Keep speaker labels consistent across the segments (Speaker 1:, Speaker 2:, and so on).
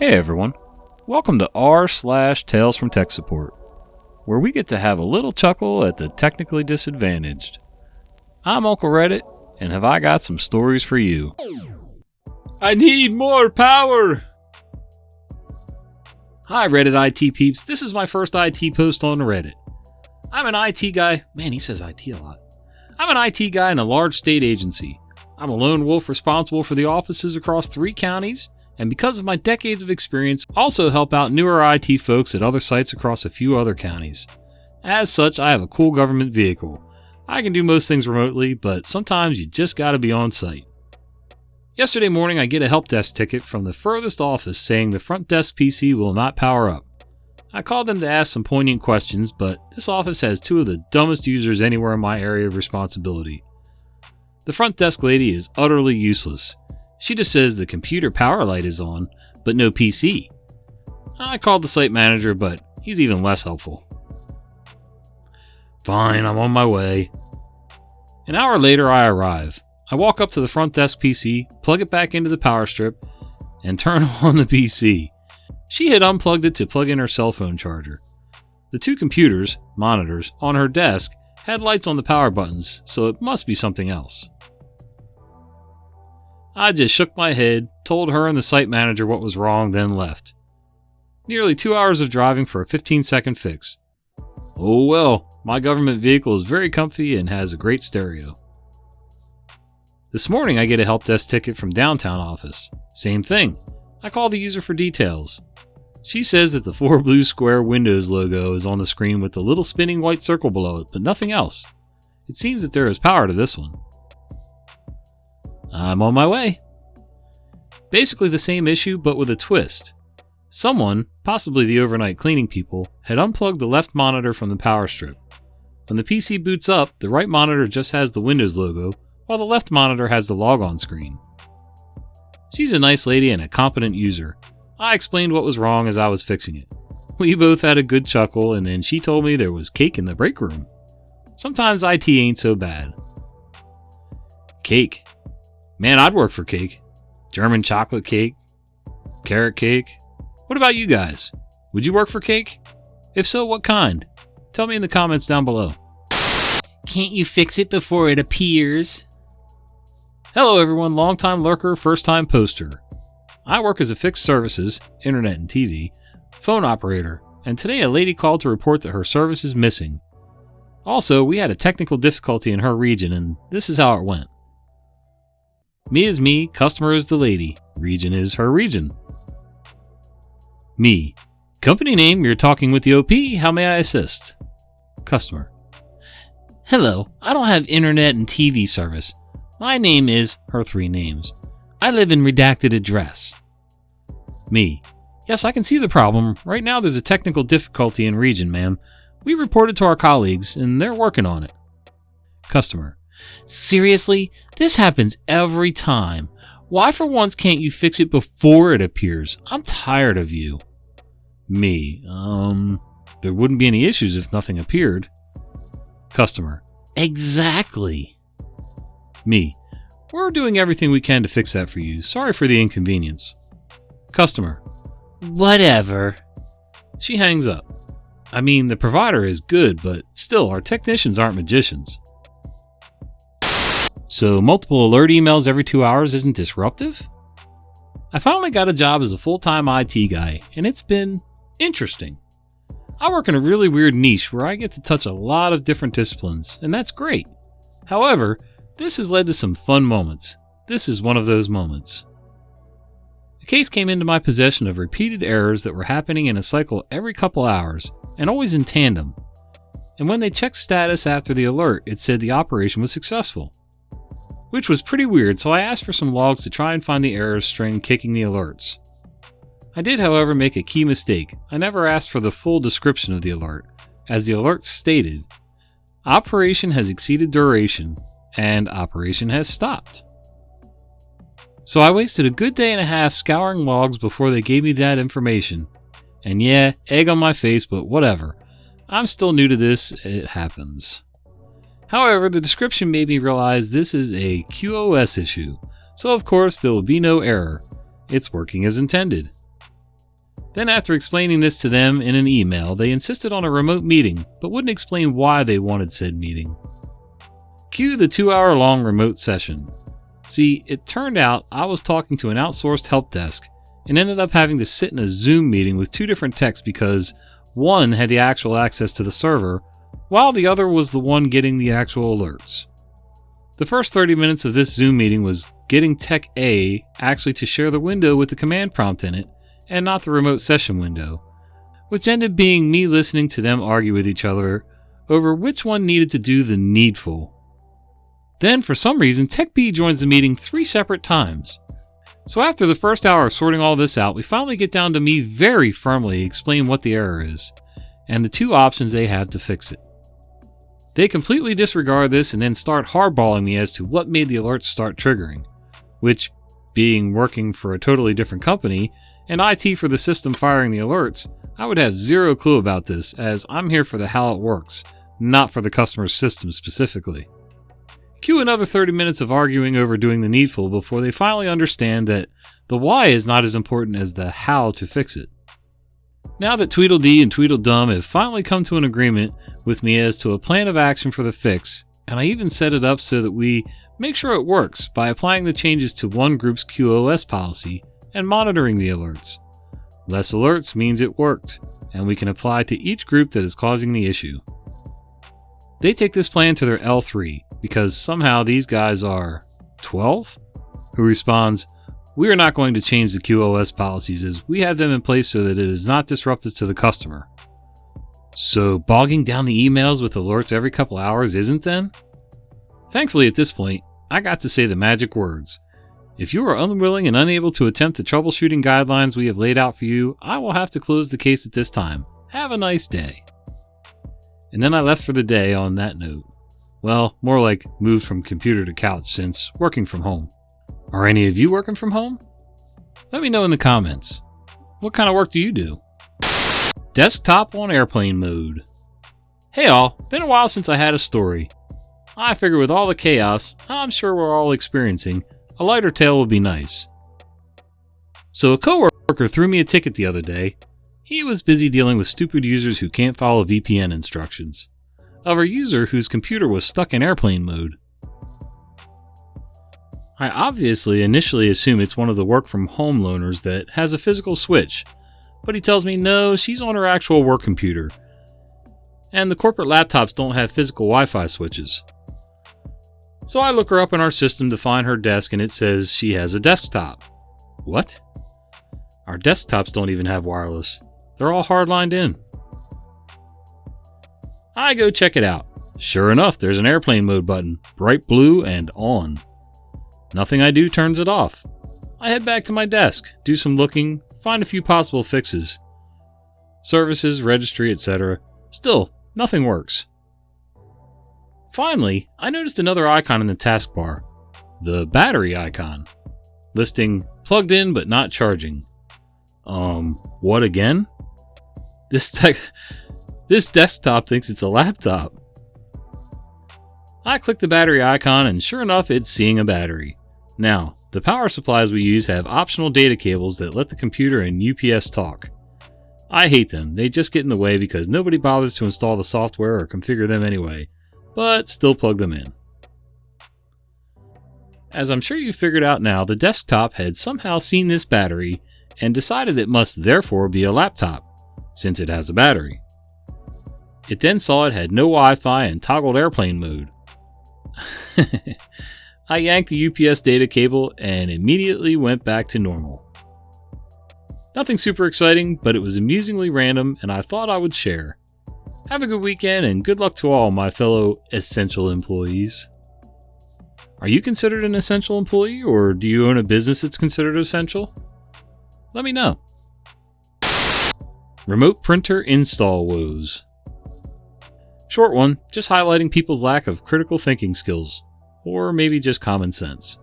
Speaker 1: Hey everyone, welcome to r/Tales from Tech Support, where we get to have a little chuckle at the technically disadvantaged. I'm Uncle Reddit, and have I got some stories for you.
Speaker 2: I need more power!
Speaker 1: Hi Reddit IT peeps, this is my first IT post on Reddit. I'm an IT guy, man he says IT a lot. I'm an IT guy in a large state agency. I'm a lone wolf responsible for the offices across 3 counties, and because of my decades of experience, also help out newer IT folks at other sites across a few other counties. As such, I have a cool government vehicle. I can do most things remotely, but sometimes you just gotta be on site. Yesterday morning, I get a help desk ticket from the furthest office saying the front desk PC will not power up. I called them to ask some poignant questions, but this office has 2 of the dumbest users anywhere in my area of responsibility. The front desk lady is utterly useless. She just says the computer power light is on, but no PC. I called the site manager, but he's even less helpful. Fine, I'm on my way. An hour later, I arrive. I walk up to the front desk PC, plug it back into the power strip, and turn on the PC. She had unplugged it to plug in her cell phone charger. The 2 computers, monitors, on her desk had lights on the power buttons, so it must be something else. I just shook my head, told her and the site manager what was wrong, then left. Nearly 2 hours of driving for a 15-second fix. Oh well, my government vehicle is very comfy and has a great stereo. This morning I get a help desk ticket from downtown office. Same thing. I call the user for details. She says that the 4 blue square Windows logo is on the screen with the little spinning white circle below it, but nothing else. It seems that there is power to this one. I'm on my way. Basically the same issue, but with a twist. Someone, possibly the overnight cleaning people, had unplugged the left monitor from the power strip. When the PC boots up, the right monitor just has the Windows logo, while the left monitor has the logon screen. She's a nice lady and a competent user. I explained what was wrong as I was fixing it. We both had a good chuckle, and then she told me there was cake in the break room. Sometimes IT ain't so bad. Cake. Man, I'd work for cake. German chocolate cake. Carrot cake. What about you guys? Would you work for cake? If so, what kind? Tell me in the comments down below.
Speaker 2: Can't you fix it before it appears?
Speaker 1: Hello everyone, long-time lurker, first-time poster. I work as a fixed services, internet and TV, phone operator, and today a lady called to report that her service is missing. Also, we had a technical difficulty in her region, and this is how it went. Me is me, customer is the lady, region is her region. Me. Company name, you're talking with the OP, how may I assist? Customer.
Speaker 2: Hello, I don't have internet and TV service. My name is her 3 names. I live in redacted address.
Speaker 1: Me. Yes, I can see the problem. Right now there's a technical difficulty in region, ma'am. We reported to our colleagues, and they're working on it. Customer.
Speaker 2: Seriously? This happens every time. Why for once can't you fix it before it appears? I'm tired of you.
Speaker 1: Me. There wouldn't be any issues if nothing appeared. Customer.
Speaker 2: Exactly.
Speaker 1: Me. We're doing everything we can to fix that for you. Sorry for the inconvenience. Customer.
Speaker 2: Whatever.
Speaker 1: She hangs up. I mean, the provider is good, but still, our technicians aren't magicians. So, multiple alert emails every 2 hours isn't disruptive? I finally got a job as a full-time IT guy, and it's been interesting. I work in a really weird niche where I get to touch a lot of different disciplines, and that's great. However, this has led to some fun moments. This is one of those moments. A case came into my possession of repeated errors that were happening in a cycle every couple hours, and always in tandem. And when they checked status after the alert, it said the operation was successful. Which was pretty weird, so I asked for some logs to try and find the errors string kicking the alerts. I did, however, make a key mistake. I never asked for the full description of the alert. As the alert stated, operation has exceeded duration, and operation has stopped. So I wasted a good day and a half scouring logs before they gave me that information. And yeah, egg on my face, but whatever. I'm still new to this, it happens. However, the description made me realize this is a QoS issue, so of course there will be no error. It's working as intended. Then after explaining this to them in an email, they insisted on a remote meeting, but wouldn't explain why they wanted said meeting. Cue the 2-hour-long remote session. See, it turned out I was talking to an outsourced help desk and ended up having to sit in a Zoom meeting with 2 different techs because one had the actual access to the server, while the other was the one getting the actual alerts. The first 30 minutes of this Zoom meeting was getting Tech A actually to share the window with the command prompt in it, and not the remote session window, which ended being me listening to them argue with each other over which one needed to do the needful. Then, for some reason, Tech B joins the meeting 3 separate times. So after the first hour of sorting all this out, we finally get down to me very firmly explain what the error is, and the 2 options they have to fix it. They completely disregard this and then start hardballing me as to what made the alerts start triggering, which, being working for a totally different company, and IT for the system firing the alerts, I would have 0 clue about this, as I'm here for the how it works, not for the customer's system specifically. Cue another 30 minutes of arguing over doing the needful before they finally understand that the why is not as important as the how to fix it. Now that Tweedledee and Tweedledum have finally come to an agreement with me as to a plan of action for the fix, and I even set it up so that we make sure it works by applying the changes to one group's QoS policy and monitoring the alerts. Less alerts means it worked, and we can apply to each group that is causing the issue. They take this plan to their L3, because somehow these guys are 12? Who responds, "We are not going to change the QoS policies as we have them in place so that it is not disruptive to the customer." So bogging down the emails with alerts every couple hours isn't then? Thankfully at this point, I got to say the magic words. If you are unwilling and unable to attempt the troubleshooting guidelines we have laid out for you, I will have to close the case at this time. Have a nice day. And then I left for the day on that note. Well, more like moved from computer to couch since working from home. Are any of you working from home? Let me know in the comments. What kind of work do you do? Desktop on airplane mode. Hey all, been a while since I had a story. I figure with all the chaos I'm sure we're all experiencing, a lighter tale would be nice. So a coworker threw me a ticket the other day. He was busy dealing with stupid users who can't follow VPN instructions. Of a user whose computer was stuck in airplane mode. I obviously initially assume it's one of the work from home loaners that has a physical switch, but he tells me no, she's on her actual work computer. And the corporate laptops don't have physical Wi-Fi switches. So I look her up in our system to find her desk and it says she has a desktop. What? Our desktops don't even have wireless. They're all hardlined in. I go check it out. Sure enough, there's an airplane mode button, bright blue and on. Nothing I do turns it off. I head back to my desk, do some looking, find a few possible fixes. Services, registry, etc. Still, nothing works. Finally, I noticed another icon in the taskbar, the battery icon, listing plugged in but not charging. What again? This desktop thinks it's a laptop. I click the battery icon and sure enough it's seeing a battery. Now, the power supplies we use have optional data cables that let the computer and UPS talk. I hate them, they just get in the way because nobody bothers to install the software or configure them anyway, but still plug them in. As I'm sure you figured out now, the desktop had somehow seen this battery and decided it must therefore be a laptop, since it has a battery. It then saw it had no Wi-Fi and toggled airplane mode. I yanked the UPS data cable and immediately went back to normal. Nothing super exciting, but it was amusingly random and I thought I would share. Have a good weekend and good luck to all my fellow essential employees. Are you considered an essential employee or do you own a business that's considered essential? Let me know. Remote printer install woes. Short one, just highlighting people's lack of critical thinking skills, or maybe just common sense.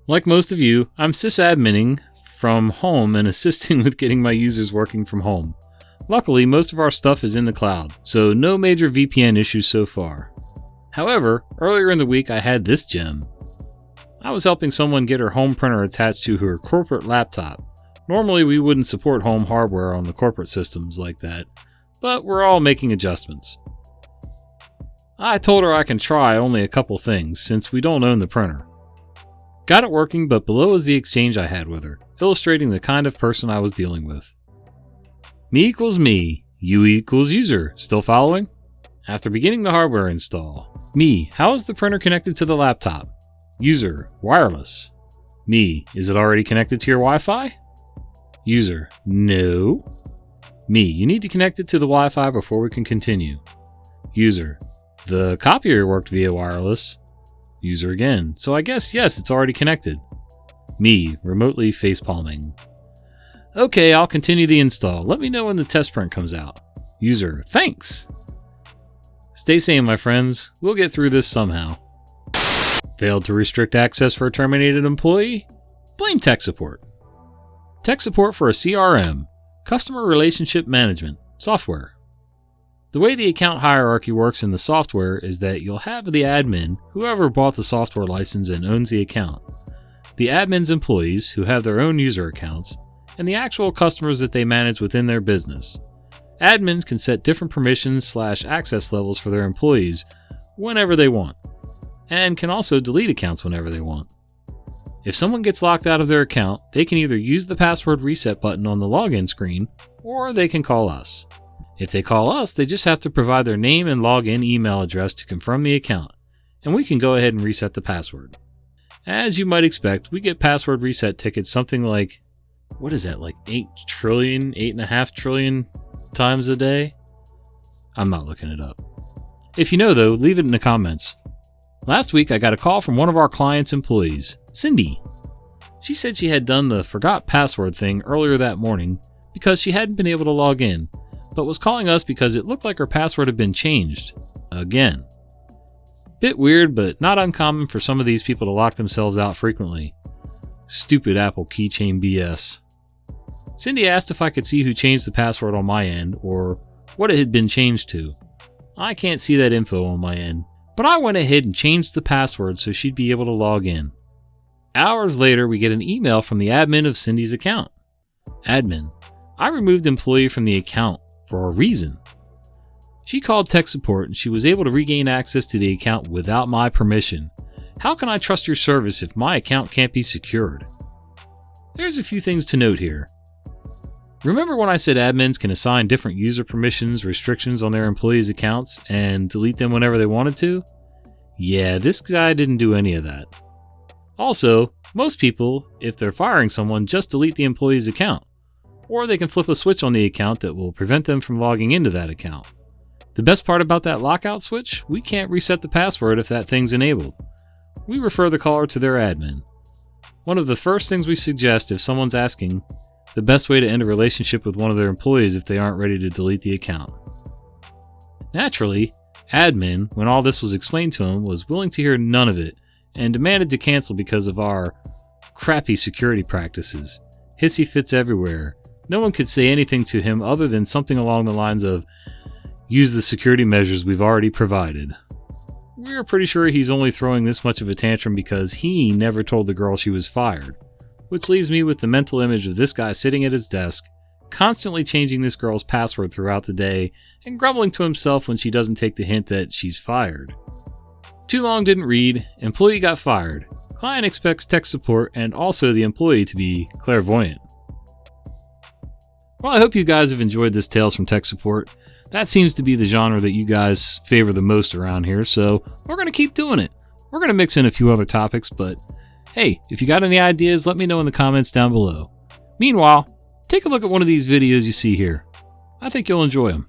Speaker 1: Like most of you, I'm sysadminning from home and assisting with getting my users working from home. Luckily, most of our stuff is in the cloud, so no major VPN issues so far. However, earlier in the week I had this gem. I was helping someone get her home printer attached to her corporate laptop, Normally we wouldn't support home hardware on the corporate systems like that, but we're all making adjustments. I told her I can try only a couple things since we don't own the printer. Got it working, but below is the exchange I had with her, illustrating the kind of person I was dealing with. Me equals me, you equals user. Still following? After beginning the hardware install. Me, how is the printer connected to the laptop? User, wireless. Me, is it already connected to your Wi-Fi? User, no. Me, you need to connect it to the Wi-Fi before we can continue. User, the copier worked via wireless. User again, so I guess yes, it's already connected. Me, remotely facepalming. Okay, I'll continue the install. Let me know when the test print comes out. User, thanks. Stay sane, my friends. We'll get through this somehow. Failed to restrict access for a terminated employee? Blame tech support. Tech support for a CRM, Customer Relationship Management, software. The way the account hierarchy works in the software is that you'll have the admin, whoever bought the software license and owns the account, the admin's employees, who have their own user accounts, and the actual customers that they manage within their business. Admins can set different permissions/access levels for their employees whenever they want, and can also delete accounts whenever they want. If someone gets locked out of their account, they can either use the password reset button on the login screen, or they can call us. If they call us, they just have to provide their name and login email address to confirm the account, and we can go ahead and reset the password. As you might expect, we get password reset tickets something like, what is that, like 8.5 trillion times a day? I'm not looking it up. If you know though, leave it in the comments. Last week I got a call from one of our client's employees, Cindy. She said she had done the forgot password thing earlier that morning because she hadn't been able to log in, but was calling us because it looked like her password had been changed. Again. Bit weird, but not uncommon for some of these people to lock themselves out frequently. Stupid Apple keychain BS. Cindy asked if I could see who changed the password on my end, or what it had been changed to. I can't see that info on my end, but I went ahead and changed the password so she'd be able to log in. Hours later, we get an email from the admin of Cindy's account. Admin, I removed employee from the account for a reason. She called tech support and she was able to regain access to the account without my permission. How can I trust your service if my account can't be secured? There's a few things to note here. Remember when I said admins can assign different user permissions, restrictions on their employees' accounts and delete them whenever they wanted to? Yeah, this guy didn't do any of that. Also, most people, if they're firing someone, just delete the employee's account. Or they can flip a switch on the account that will prevent them from logging into that account. The best part about that lockout switch, we can't reset the password if that thing's enabled. We refer the caller to their admin. One of the first things we suggest if someone's asking the best way to end a relationship with one of their employees if they aren't ready to delete the account. Naturally, admin, when all this was explained to him, was willing to hear none of it and demanded to cancel because of our crappy security practices. Hissy fits everywhere. No one could say anything to him other than something along the lines of, use the security measures we've already provided. We're pretty sure he's only throwing this much of a tantrum because he never told the girl she was fired. Which leaves me with the mental image of this guy sitting at his desk, constantly changing this girl's password throughout the day, and grumbling to himself when she doesn't take the hint that she's fired. Too long didn't read, employee got fired. Client expects tech support and also the employee to be clairvoyant. Well, I hope you guys have enjoyed this Tales from Tech Support. That seems to be the genre that you guys favor the most around here, so we're going to keep doing it. We're going to mix in a few other topics, but hey, if you got any ideas, let me know in the comments down below. Meanwhile, take a look at one of these videos you see here. I think you'll enjoy them.